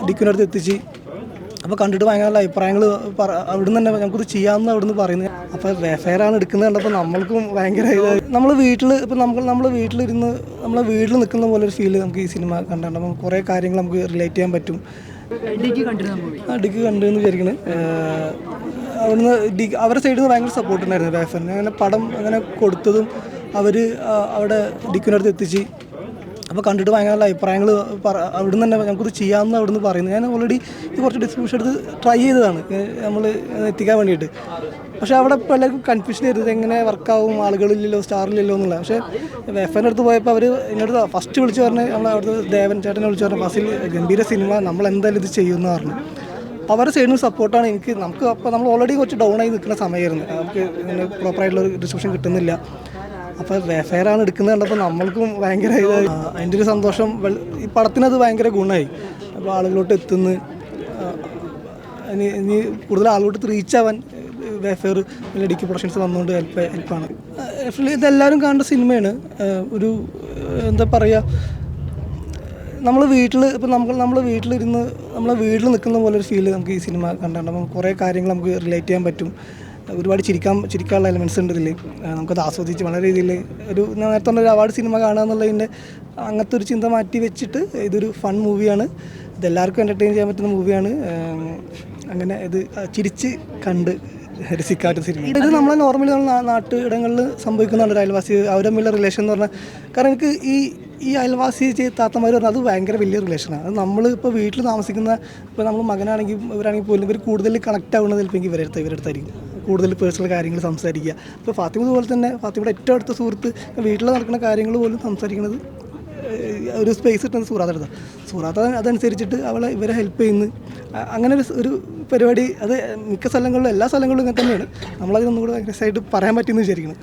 ഡിക്കിനടുത്ത് എത്തിച്ച് അപ്പോൾ കണ്ടിട്ട് ഭയങ്കര നല്ല അഭിപ്രായങ്ങൾ അവിടുന്ന് തന്നെ നമുക്കിത് ചെയ്യാമെന്ന് അവിടുന്ന് പറയുന്നത്. അപ്പോൾ വേഫെയറാണ് എടുക്കുന്നത് കണ്ടപ്പോൾ നമ്മൾക്കും ഭയങ്കര നമ്മൾ വീട്ടിൽ ഇപ്പോൾ നമ്മൾ വീട്ടിലിരുന്ന് നമ്മളെ വീട്ടിൽ നിൽക്കുന്ന പോലെ ഒരു ഫീല് നമുക്ക് ഈ സിനിമ കണ്ടിട്ടുണ്ടാകും. കുറേ കാര്യങ്ങൾ നമുക്ക് റിലേറ്റ് ചെയ്യാൻ പറ്റും. ഡിക്ക് കണ്ടെന്ന് വിചാരിക്കുന്നത് അവിടുന്ന് അവരുടെ സൈഡിൽ നിന്ന് ഭയങ്കര സപ്പോർട്ട് ഉണ്ടായിരുന്നു വേഫറിന്. അങ്ങനെ പടം അങ്ങനെ കൊടുത്തതും അവർ അവിടെ ഡിക്കിനടുത്ത് എത്തിച്ച് അപ്പോൾ കണ്ടിട്ട് ഭയങ്കര നല്ല അഭിപ്രായങ്ങൾ അവിടുന്ന് തന്നെ നമുക്കിത് ചെയ്യാമെന്ന് അവിടുന്ന് പറയുന്നത്. ഞാൻ ഓൾറെഡി ഇത് കുറച്ച് ഡിസ്ട്രിബ്യൂഷൻ എടുത്ത് ട്രൈ ചെയ്തതാണ് നമ്മൾ എത്തിക്കാൻ വേണ്ടിയിട്ട്. പക്ഷേ അവിടെ ഇപ്പോൾ എല്ലാവർക്കും കൺഫ്യൂഷൻ ചെയ്തത് എങ്ങനെ വർക്കാവും, ആളുകളില്ലല്ലോ, സ്റ്റാറില്ലല്ലോ എന്നുള്ള. പക്ഷേ വേഫറിൻ്റെ അടുത്ത് പോയപ്പോൾ അവർ എന്നോട് ഫസ്റ്റ് വിളിച്ച് പറഞ്ഞ് നമ്മൾ അവിടുത്തെ ദേവൻ ചേട്ടനെ വിളിച്ച് പറഞ്ഞു ഫസിൽ ഗംഭീര സിനിമ, നമ്മൾ എന്തായാലും ഇത് ചെയ്യുമെന്ന് പറഞ്ഞു. അവരുടെ സൈഡിൽ നിന്ന് സപ്പോർട്ടാണ് എനിക്ക്. അപ്പോൾ നമ്മൾ ഓൾറെഡി കുറച്ച് ഡൗൺ ആയി നിൽക്കുന്ന സമയമായിരുന്നു. നമുക്ക് ഇങ്ങനെ പ്രോപ്പറായിട്ടുള്ളൊരു ഡിസ്ട്രിബ്യൂഷൻ കിട്ടുന്നില്ല. അപ്പോൾ വേഫെയറാണ് എടുക്കുന്നത് കണ്ടപ്പോൾ നമ്മൾക്കും ഭയങ്കര അതിൻ്റെ ഒരു സന്തോഷം. ഈ പടത്തിനത് ഭയങ്കര ഗുണമായി. അപ്പോൾ ആളുകളോട്ട് എത്തുന്നു, ഇനി കൂടുതൽ ആളുകളോട്ട് റീച്ച് ആവാൻ വേഫെയർ ഡിക്കി പ്രൊഡക്ഷൻസ് വന്നുകൊണ്ട് ഹെൽപ്പാണ്. ഇതെല്ലാവരും കാണേണ്ട സിനിമയാണ്. ഒരു എന്താ പറയുക, നമ്മൾ വീട്ടിൽ ഇപ്പോൾ നമ്മൾ വീട്ടിലിരുന്ന് നമ്മളെ വീട്ടിൽ നിൽക്കുന്ന പോലെ ഒരു ഫീല് നമുക്ക് ഈ സിനിമ കണ്ടിട്ടുണ്ടാകും. കുറേ കാര്യങ്ങൾ നമുക്ക് റിലേറ്റ് ചെയ്യാൻ പറ്റും. ഒരുപാട് ചിരിക്കാനുള്ള എലമെൻറ്റ്സ് ഉണ്ട് ഇതിൽ. നമുക്കത് ആസ്വദിച്ച് വളരെ രീതിയിൽ ഒരു നേരത്തെ ഒരു അവാർഡ് സിനിമ കാണുക എന്നുള്ളതിൻ്റെ അങ്ങനത്തെ ഒരു ചിന്ത മാറ്റി വെച്ചിട്ട് ഇതൊരു ഫൺ മൂവിയാണ്. ഇതെല്ലാവർക്കും എൻ്റർടൈൻ ചെയ്യാൻ പറ്റുന്ന മൂവിയാണ്. അങ്ങനെ ഇത് ചിരിച്ച് കണ്ട് രസിക്കാത്ത സിനിമ. ഇത് നമ്മളെ നോർമലി നമ്മൾ നാട്ടിടങ്ങളിൽ സംഭവിക്കുന്നുണ്ട്. ഒരു അയൽവാസി അവരുടെ തമ്മിലുള്ള റിലേഷൻ എന്ന് പറഞ്ഞാൽ, കാരണം എനിക്ക് ഈ അയൽവാസി താത്തമാർ പറഞ്ഞാൽ അത് ഭയങ്കര വലിയ റിലേഷനാണ്. അത് നമ്മൾ ഇപ്പോൾ വീട്ടിൽ താമസിക്കുന്ന ഇപ്പോൾ നമ്മൾ മകനാണെങ്കിൽ ഇവരാണെങ്കിൽ പോലും ഇവർ കൂടുതൽ കണക്റ്റ് ആവുന്നത് ചിലപ്പോൾ ഇവരുടെ അടുത്തായിരിക്കും. കൂടുതൽ പേഴ്സണൽ കാര്യങ്ങൾ സംസാരിക്കുക. ഇപ്പോൾ ഫാത്തിമ അതുപോലെ തന്നെ, ഫാത്തിമയുടെ ഏറ്റവും അടുത്ത സുഹൃത്ത് വീട്ടിൽ നടക്കുന്ന കാര്യങ്ങൾ പോലും സംസാരിക്കുന്നത് ഒരു സ്പേസ് കിട്ടുന്നത് സൂറാത്ത അതനുസരിച്ചിട്ട് ഇവരെ ഹെൽപ്പ് ചെയ്യുന്നു. അങ്ങനെ ഒരു പരിപാടി അത് മിക്ക സ്ഥലങ്ങളിലും എല്ലാ സ്ഥലങ്ങളിലും ഇങ്ങനെ തന്നെയാണ്. നമ്മളതിനൊന്നും കൂടെ രസമായിട്ട് പറയാൻ പറ്റുമെന്ന് വിചാരിക്കണം.